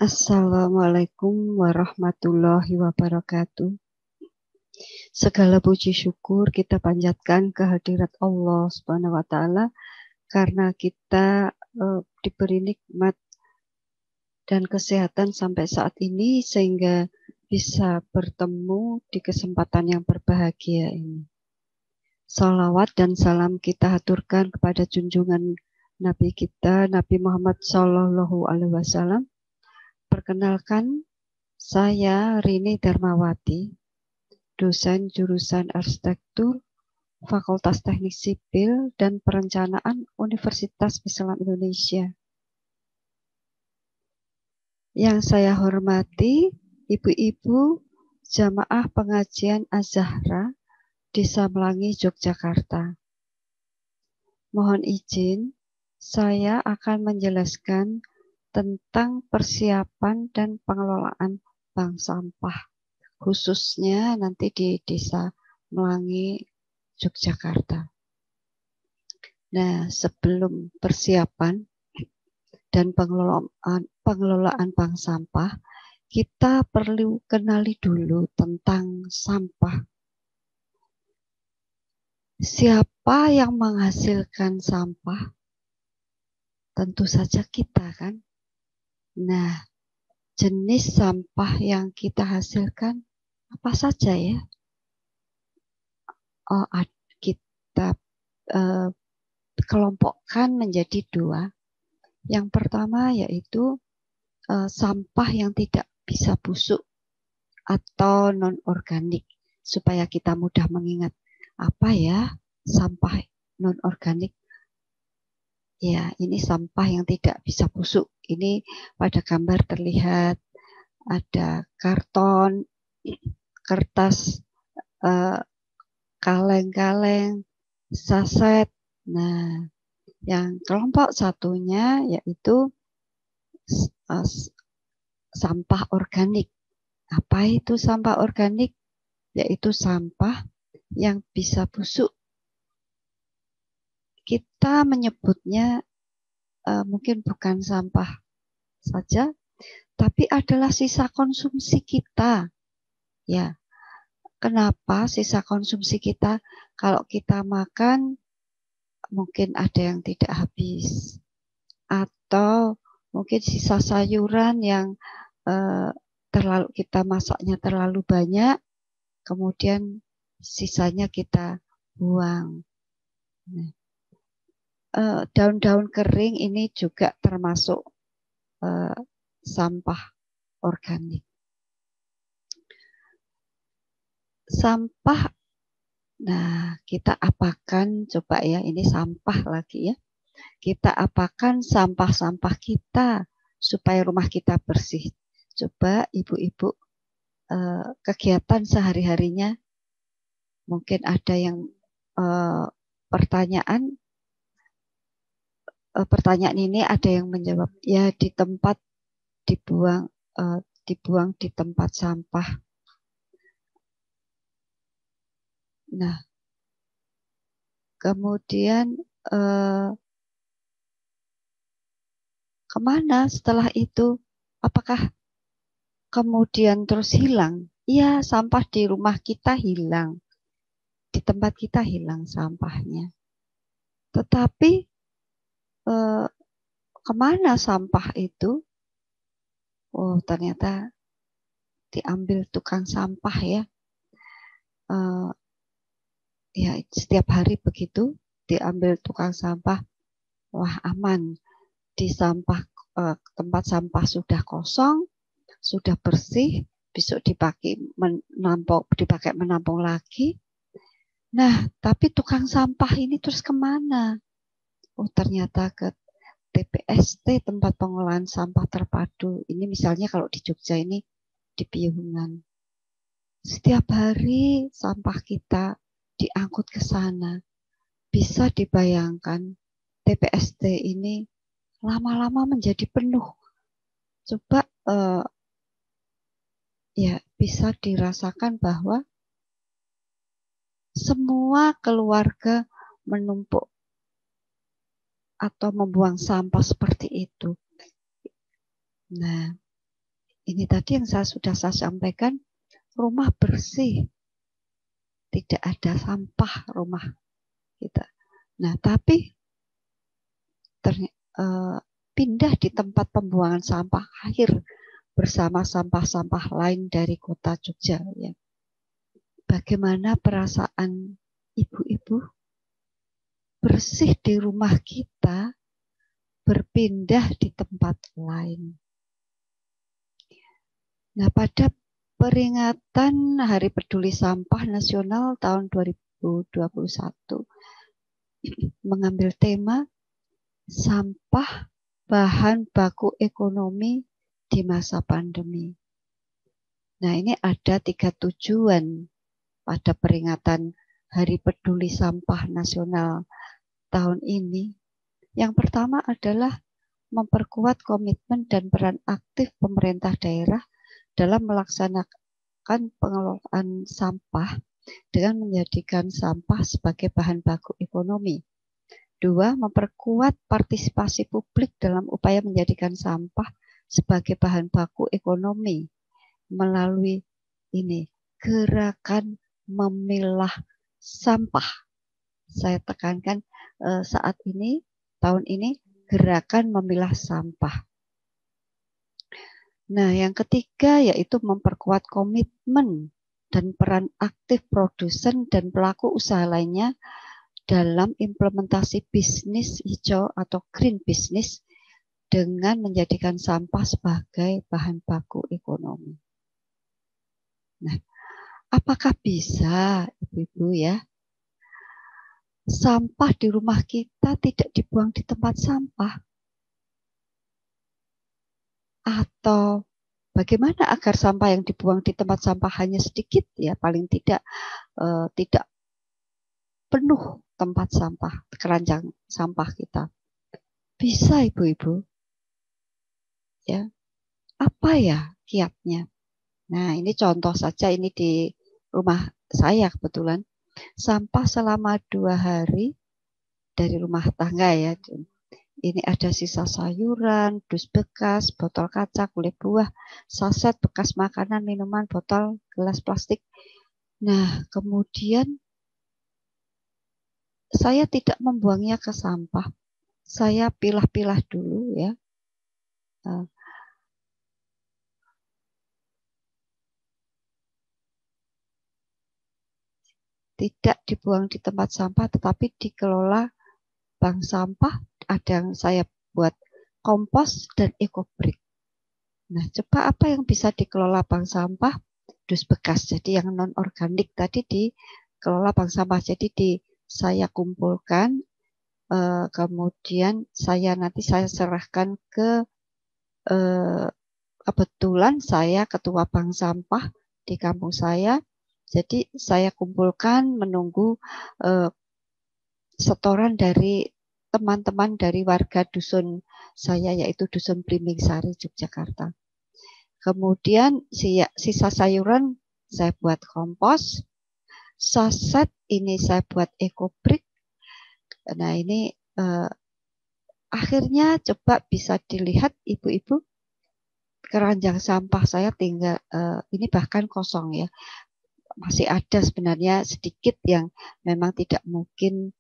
Assalamualaikum warahmatullahi wabarakatuh. Segala puji syukur kita panjatkan kehadirat Allah Subhanahu wa taala karena kita diberi nikmat dan kesehatan sampai saat ini sehingga bisa bertemu di kesempatan yang berbahagia ini. Salawat dan salam kita haturkan kepada junjungan Nabi kita, Nabi Muhammad SAW. Perkenalkan, saya Rini Darmawati, dosen jurusan Arsitektur, Fakultas Teknik Sipil dan Perencanaan Universitas Islam Indonesia. Yang saya hormati, ibu-ibu jamaah pengajian Az-Zahra di Samlangi, Yogyakarta. Mohon izin, saya akan menjelaskan tentang persiapan dan pengelolaan bank sampah, khususnya nanti di Desa Melangi, Yogyakarta. Nah, sebelum persiapan dan pengelolaan bank sampah, kita perlu kenali dulu tentang sampah. Siapa yang menghasilkan sampah? Tentu saja kita, kan? Nah, jenis sampah yang kita hasilkan apa saja ya? Kita kelompokkan menjadi dua. Yang pertama yaitu sampah yang tidak bisa busuk atau non-organik. Supaya kita mudah mengingat apa ya sampah non-organik. Ya, ini sampah yang tidak bisa busuk. Ini pada gambar terlihat ada karton, kertas, kaleng-kaleng, saset. Nah, yang kelompok satunya yaitu sampah organik. Apa itu sampah organik? Yaitu sampah yang bisa busuk. Kita menyebutnya mungkin bukan sampah saja, tapi adalah sisa konsumsi kita. Ya, kenapa sisa konsumsi kita? Kalau kita makan, mungkin ada yang tidak habis, atau mungkin sisa sayuran yang kita masaknya terlalu banyak, kemudian sisanya kita buang. Nah, daun-daun kering ini juga termasuk sampah organik. Sampah, nah kita apakan coba ya, ini sampah lagi ya. Kita apakan sampah-sampah kita supaya rumah kita bersih. Coba ibu-ibu kegiatan sehari-harinya, mungkin ada yang pertanyaan ini ada yang menjawab, ya di tempat dibuang di tempat sampah. Nah, kemudian kemana setelah itu? Apakah kemudian terus hilang? Iya, sampah di rumah kita hilang. Di tempat kita hilang sampahnya. Tetapi kemana sampah itu? Oh, ternyata diambil tukang sampah ya. Ya, setiap hari begitu diambil tukang sampah. Wah, aman. Di tempat sampah sudah kosong, sudah bersih, besok dipakai menampung lagi. Nah, tapi tukang sampah ini terus kemana? Oh, ternyata ke TPST, tempat pengolahan sampah terpadu. Ini misalnya kalau di Jogja ini di Piungan. Setiap hari sampah kita diangkut ke sana. Bisa dibayangkan TPST ini lama-lama menjadi penuh. Coba ya bisa dirasakan bahwa semua keluarga menumpuk atau membuang sampah seperti itu. Nah, Ini tadi yang sudah saya sampaikan, rumah bersih, tidak ada sampah rumah kita. Nah, tapi pindah di tempat pembuangan sampah akhir bersama sampah-sampah lain dari kota Jogja. Ya. Bagaimana perasaan ibu-ibu? Bersih di rumah kita, berpindah di tempat lain. Nah, pada peringatan Hari Peduli Sampah Nasional tahun 2021 mengambil tema sampah bahan baku ekonomi di masa pandemi. Nah, ini ada 3 tujuan pada peringatan Hari Peduli Sampah Nasional tahun ini. Yang pertama adalah memperkuat komitmen dan peran aktif pemerintah daerah dalam melaksanakan pengelolaan sampah dengan menjadikan sampah sebagai bahan baku ekonomi. 2. Memperkuat partisipasi publik dalam upaya menjadikan sampah sebagai bahan baku ekonomi melalui ini gerakan memilah sampah. Saya tekankan saat ini, tahun ini, gerakan memilah sampah. Nah, yang ketiga yaitu memperkuat komitmen dan peran aktif produsen dan pelaku usaha lainnya dalam implementasi bisnis hijau atau green business dengan menjadikan sampah sebagai bahan baku ekonomi. Nah, apakah bisa, ibu-ibu ya, sampah di rumah kita tidak dibuang di tempat sampah? Atau bagaimana agar sampah yang dibuang di tempat sampah hanya sedikit ya, paling tidak tidak penuh tempat sampah, keranjang sampah kita? Bisa ibu-ibu. Ya. Apa ya kiatnya? Nah, ini contoh saja, ini di rumah saya kebetulan. Sampah selama 2 hari dari rumah tangga ya. Ini ada sisa sayuran, dus bekas, botol kaca, kulit buah, saset bekas makanan, minuman, botol, gelas plastik. Nah, kemudian saya tidak membuangnya ke sampah. Saya pilah-pilah dulu ya. Tidak dibuang di tempat sampah, tetapi dikelola bank sampah. Ada yang saya buat kompos dan ekobrik. Nah, coba apa yang bisa dikelola bank sampah? Dus bekas, jadi yang non-organik tadi dikelola bank sampah. Jadi saya kumpulkan, kemudian nanti saya serahkan ke, kebetulan saya ketua bank sampah di kampung saya. Jadi saya kumpulkan menunggu setoran dari teman-teman dari warga dusun saya, yaitu Dusun Blimbing Sari, Yogyakarta. Kemudian sisa sayuran saya buat kompos, saset ini saya buat ekobrik. Nah, ini akhirnya coba bisa dilihat ibu-ibu, keranjang sampah saya tinggal ini bahkan kosong ya. Masih ada sebenarnya sedikit yang memang tidak mungkin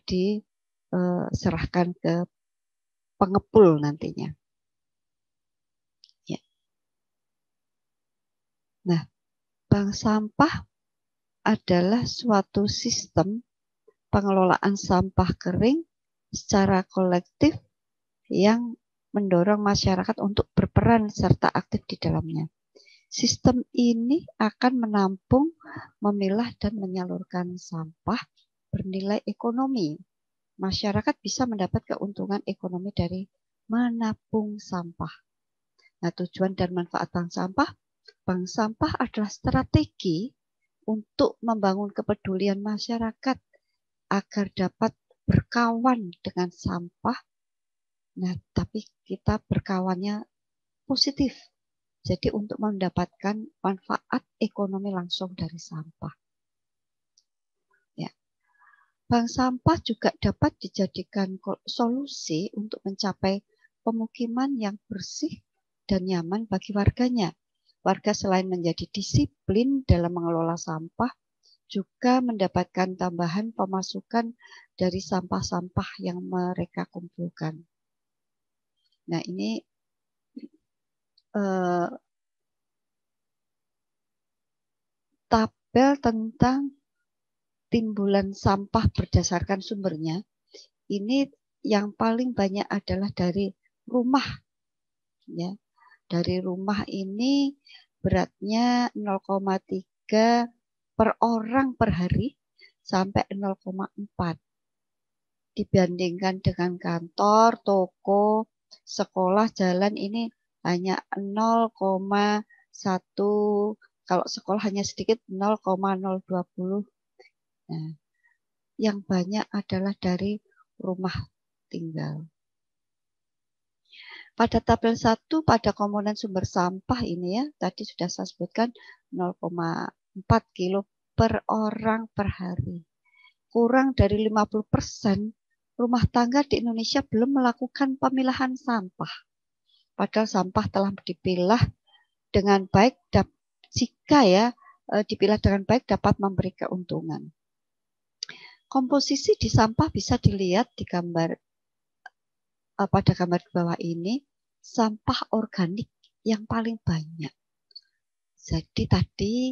diserahkan ke pengepul nantinya. Ya. Nah, bank sampah adalah suatu sistem pengelolaan sampah kering secara kolektif yang mendorong masyarakat untuk berperan serta aktif di dalamnya. Sistem ini akan menampung, memilah, dan menyalurkan sampah bernilai ekonomi. Masyarakat bisa mendapat keuntungan ekonomi dari menampung sampah. Nah, tujuan dan manfaat bank sampah adalah strategi untuk membangun kepedulian masyarakat agar dapat berkawan dengan sampah. Nah, tapi kita berkawannya positif. Jadi untuk mendapatkan manfaat ekonomi langsung dari sampah. Ya. Bank sampah juga dapat dijadikan solusi untuk mencapai pemukiman yang bersih dan nyaman bagi warganya. Warga selain menjadi disiplin dalam mengelola sampah, juga mendapatkan tambahan pemasukan dari sampah-sampah yang mereka kumpulkan. Nah, ini tabel tentang timbulan sampah berdasarkan sumbernya. Ini yang paling banyak adalah dari rumah, ya. Dari rumah ini beratnya 0,3 per orang per hari sampai 0,4. Dibandingkan dengan kantor, toko, sekolah, jalan ini hanya 0,1. Kalau sekolah hanya sedikit 0,020. Nah, yang banyak adalah dari rumah tinggal. Pada tabel 1 pada komponen sumber sampah ini ya, tadi sudah saya sebutkan 0,4 kilo per orang per hari. Kurang dari 50% rumah tangga di Indonesia belum melakukan pemilahan sampah. Padahal sampah telah dipilah dengan baik jika ya dipilah dengan baik dapat memberi keuntungan. Komposisi di sampah bisa dilihat di gambar pada gambar di bawah ini, sampah organik yang paling banyak. Jadi tadi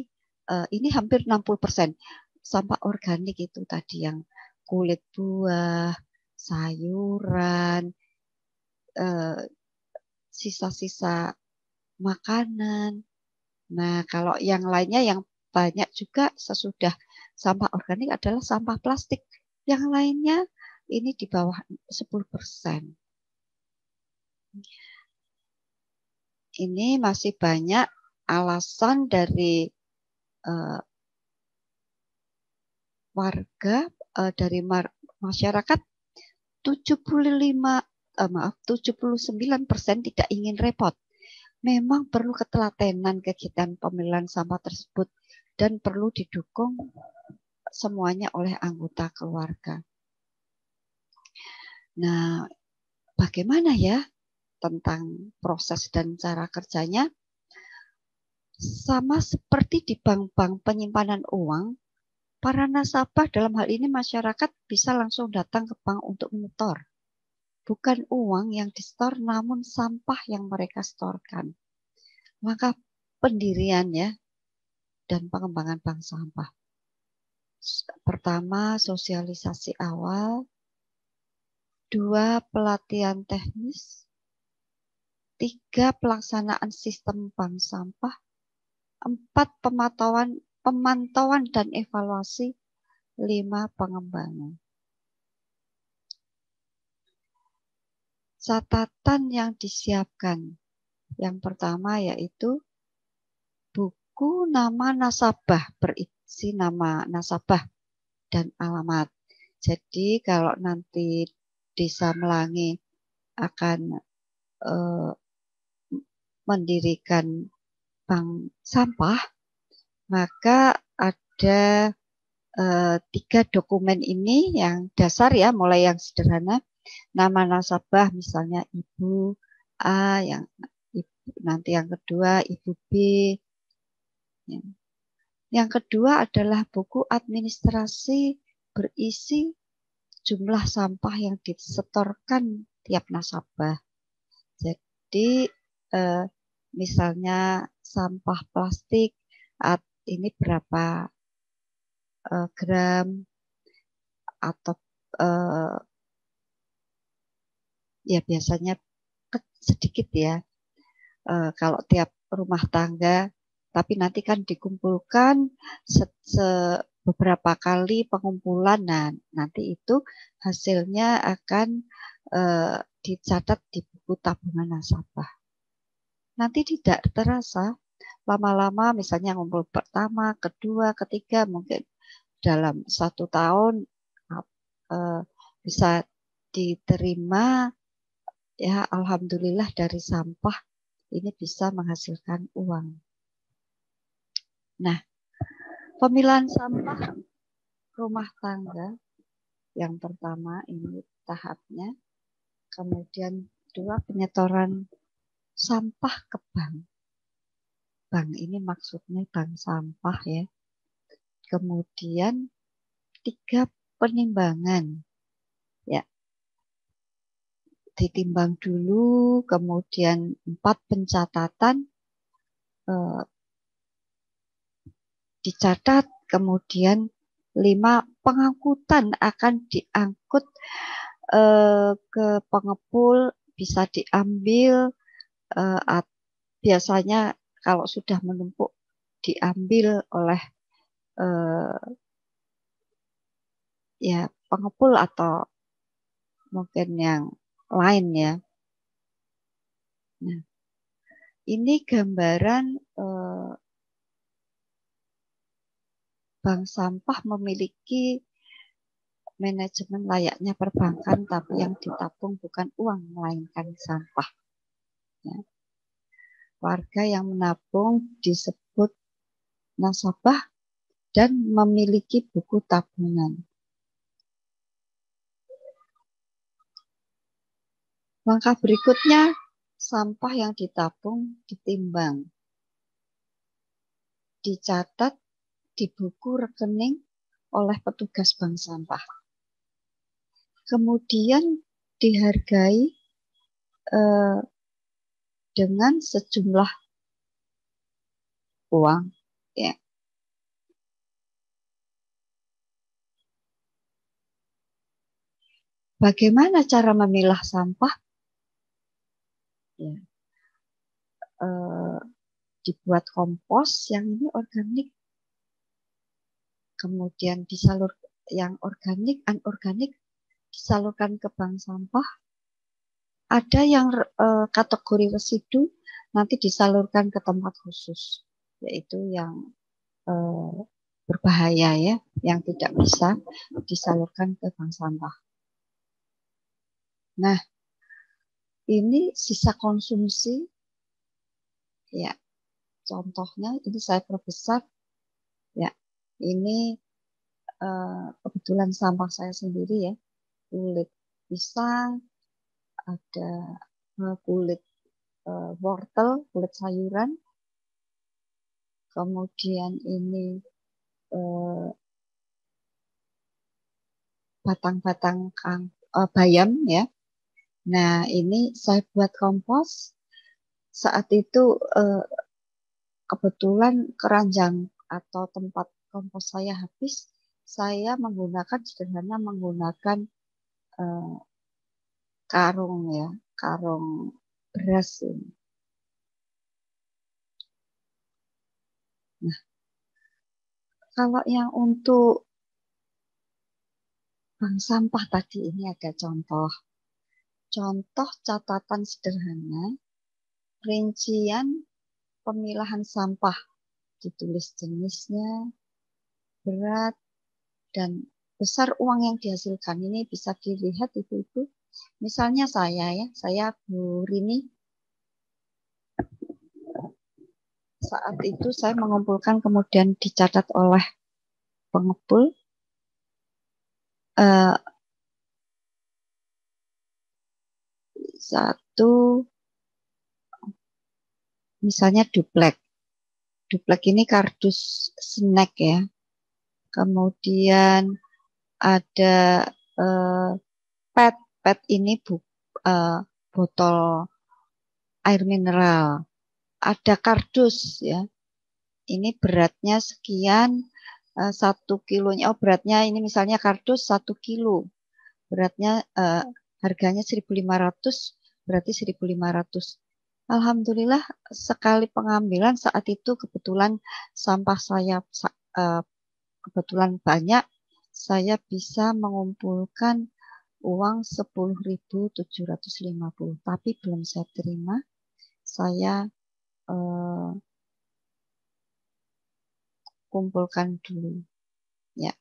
ini hampir 60%. Sampah organik itu tadi yang kulit buah, sayuran, sisa-sisa makanan. Nah, kalau yang lainnya yang banyak juga sesudah sampah organik adalah sampah plastik. Yang lainnya ini di bawah 10%. Ini masih banyak alasan dari warga, dari masyarakat. 79% tidak ingin repot. Memang perlu ketelatenan kegiatan pemilahan sampah tersebut dan perlu didukung semuanya oleh anggota keluarga. Nah, bagaimana ya tentang proses dan cara kerjanya? Sama seperti di bank-bank penyimpanan uang, para nasabah dalam hal ini masyarakat bisa langsung datang ke bank untuk menyetor. Bukan uang yang disetor, namun sampah yang mereka setorkan. Maka pendirian ya dan pengembangan bank sampah. Pertama, sosialisasi awal. 2, pelatihan teknis. 3, pelaksanaan sistem bank sampah. 4, pemantauan dan evaluasi. 5, pengembangan. Catatan yang disiapkan. Yang pertama yaitu buku nama nasabah, berisi nama nasabah dan alamat. Jadi kalau nanti Desa Melangi akan mendirikan bank sampah, maka ada 3 dokumen ini yang dasar ya, mulai yang sederhana. Nama nasabah misalnya Ibu A, nanti yang kedua Ibu B. Yang kedua adalah buku administrasi berisi jumlah sampah yang disetorkan tiap nasabah. Jadi misalnya sampah plastik ini berapa gram atau ya biasanya sedikit ya kalau tiap rumah tangga, tapi nanti kan dikumpulkan beberapa kali pengumpulan. Nah, nanti itu hasilnya akan dicatat di buku tabungan nasabah. Nanti tidak terasa lama-lama misalnya ngumpul pertama, kedua, ketiga, mungkin dalam 1 tahun bisa diterima ya, alhamdulillah dari sampah ini bisa menghasilkan uang. Nah, pemilahan sampah rumah tangga yang pertama ini tahapnya, kemudian 2 penyetoran sampah ke bank. Bank ini maksudnya bank sampah ya. Kemudian 3 penimbangan. Ya, ditimbang dulu, kemudian 4 pencatatan, dicatat, kemudian 5 pengangkutan akan diangkut ke pengepul, bisa diambil, biasanya kalau sudah menumpuk diambil oleh ya pengepul atau mungkin yang lain ya. Nah, ini gambaran bank sampah memiliki manajemen layaknya perbankan, tapi yang ditabung bukan uang, melainkan sampah. Ya. Warga yang menabung disebut nasabah dan memiliki buku tabungan. Langkah berikutnya, sampah yang ditabung ditimbang, dicatat di buku rekening oleh petugas bank sampah. Kemudian dihargai dengan sejumlah uang. Ya. Bagaimana cara memilah sampah? Ya. Dibuat kompos yang ini organik. Kemudian disalur yang organik, anorganik disalurkan ke bank sampah. Ada yang kategori residu nanti disalurkan ke tempat khusus, yaitu yang berbahaya ya, yang tidak bisa disalurkan ke bank sampah. Nah, ini sisa konsumsi, ya. Contohnya ini saya perbesar, ya. Ini kebetulan sampah saya sendiri ya, kulit pisang, ada kulit wortel, kulit sayuran, kemudian ini batang-batang bayam ya. Nah ini saya buat kompos. Saat itu kebetulan keranjang atau tempat kompos saya habis. Saya sederhana menggunakan karung ya, karung beras ini. Nah, kalau yang untuk bank sampah tadi ini ada contoh. Contoh catatan sederhana, rincian pemilahan sampah, ditulis jenisnya, berat, dan besar uang yang dihasilkan. Ini bisa dilihat ibu-ibu. Misalnya saya Bu Rini. Saat itu saya mengumpulkan kemudian dicatat oleh pengepul. Satu, misalnya duplek. Duplek ini kardus snack ya. Kemudian ada PET. PET ini botol air mineral. Ada kardus ya. Ini beratnya sekian, 1 kilonya. Oh, beratnya ini misalnya kardus 1 kilo. Beratnya harganya 1.500, berarti 1.500. Alhamdulillah sekali pengambilan saat itu kebetulan sampah saya kebetulan banyak, saya bisa mengumpulkan uang 10.750, tapi belum saya terima. Saya kumpulkan dulu ya.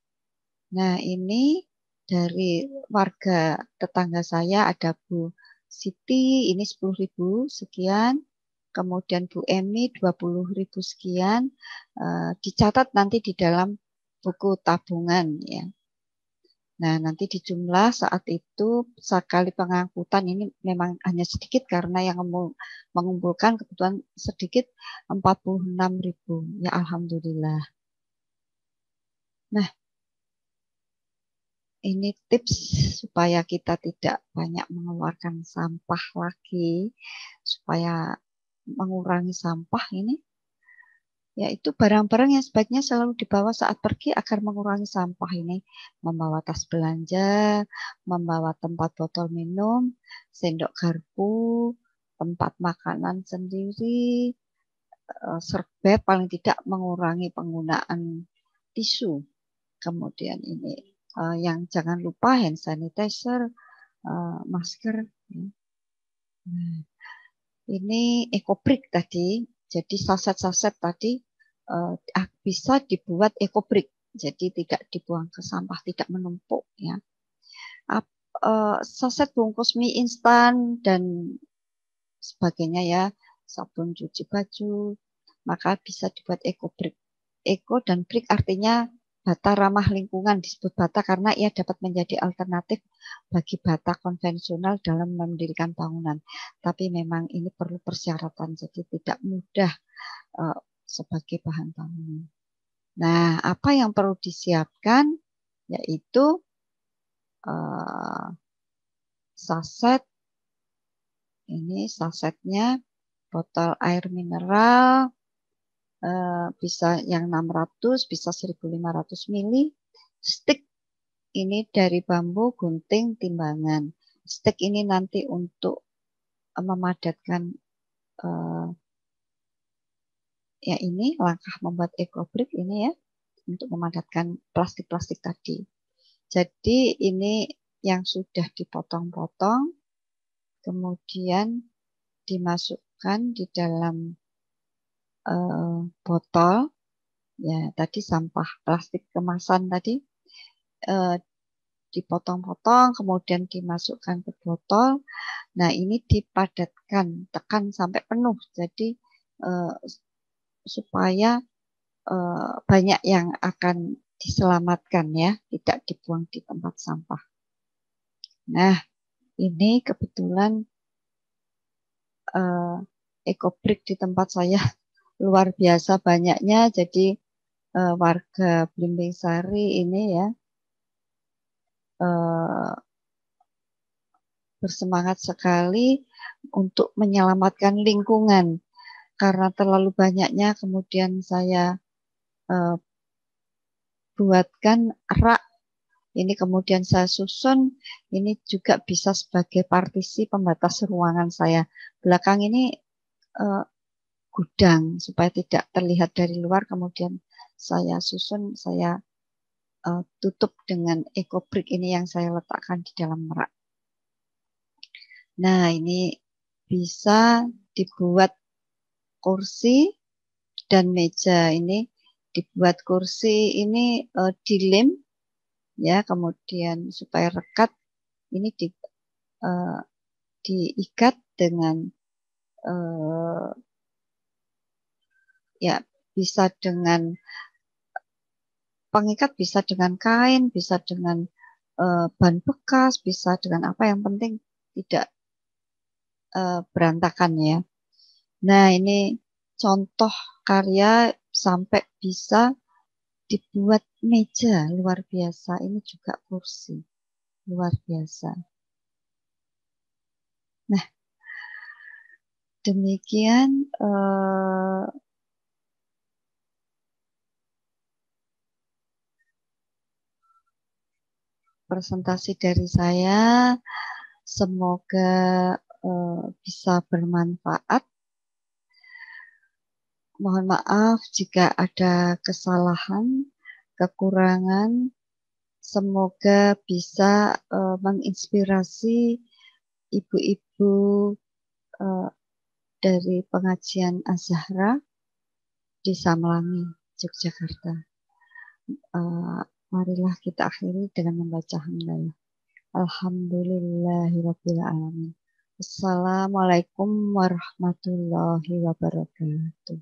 Nah ini dari warga tetangga saya ada Bu Siti, ini 10.000 sekian, kemudian Bu Emi 20.000 sekian, dicatat nanti di dalam buku tabungan ya. Nah, nanti dijumlah saat itu sekali pengangkutan ini memang hanya sedikit karena yang mengumpulkan kebutuhan sedikit 46.000. Ya Alhamdulillah. Nah, ini tips supaya kita tidak banyak mengeluarkan sampah lagi, supaya mengurangi sampah ini, yaitu barang-barang yang sebaiknya selalu dibawa saat pergi agar mengurangi sampah ini. Membawa tas belanja, membawa tempat botol minum, sendok garpu, tempat makanan sendiri, serbet, paling tidak mengurangi penggunaan tisu. Kemudian ini yang jangan lupa hand sanitizer, masker. Nah, ini ekobrik tadi. Jadi saset-saset tadi bisa dibuat ekobrik. Jadi tidak dibuang ke sampah, tidak menumpuk ya. Saset bungkus mie instan dan sebagainya ya, sabun cuci baju, maka bisa dibuat ekobrik. Eko dan brik artinya bata ramah lingkungan, disebut bata karena ia dapat menjadi alternatif bagi bata konvensional dalam mendirikan bangunan. Tapi memang ini perlu persyaratan, jadi tidak mudah sebagai bahan bangunan. Nah, apa yang perlu disiapkan yaitu saset. Ini sasetnya botol air mineral, bisa yang 600, bisa 1.500 ml. Stick ini dari bambu, gunting, timbangan. Stick ini nanti untuk memadatkan ya ini langkah membuat ekobrik ini ya, untuk memadatkan plastik-plastik tadi. Jadi ini yang sudah dipotong-potong, kemudian dimasukkan di dalam botol, ya tadi sampah plastik kemasan tadi, dipotong-potong, kemudian dimasukkan ke botol. Nah, ini dipadatkan, tekan sampai penuh. Jadi supaya banyak yang akan diselamatkan ya, tidak dibuang di tempat sampah. Nah, ini kebetulan ekobrik di tempat saya luar biasa banyaknya. Jadi warga Blimbing Sari ini ya bersemangat sekali untuk menyelamatkan lingkungan. Karena terlalu banyaknya, kemudian saya buatkan rak. Ini kemudian saya susun, ini juga bisa sebagai partisi pembatas ruangan saya. Belakang ini gudang, supaya tidak terlihat dari luar, kemudian saya susun, saya tutup dengan ekobrik ini yang saya letakkan di dalam rak. Nah, ini bisa dibuat kursi dan meja. Ini dibuat kursi ini dilem ya, kemudian supaya rekat ini diikat dengan ya bisa dengan pengikat, bisa dengan kain, bisa dengan ban bekas, bisa dengan apa, yang penting tidak berantakan ya. Nah, ini contoh karya sampai bisa dibuat meja, luar biasa. Ini juga kursi, luar biasa. Nah, demikian presentasi dari saya. Semoga bisa bermanfaat. Mohon maaf jika ada kesalahan, kekurangan. Semoga bisa menginspirasi ibu-ibu dari pengajian Az-Zahra di Samlangi, Yogyakarta. Marilah kita akhiri dengan membaca hamdalah. Alhamdulillahirabbil alamin. Assalamualaikum warahmatullahi wabarakatuh.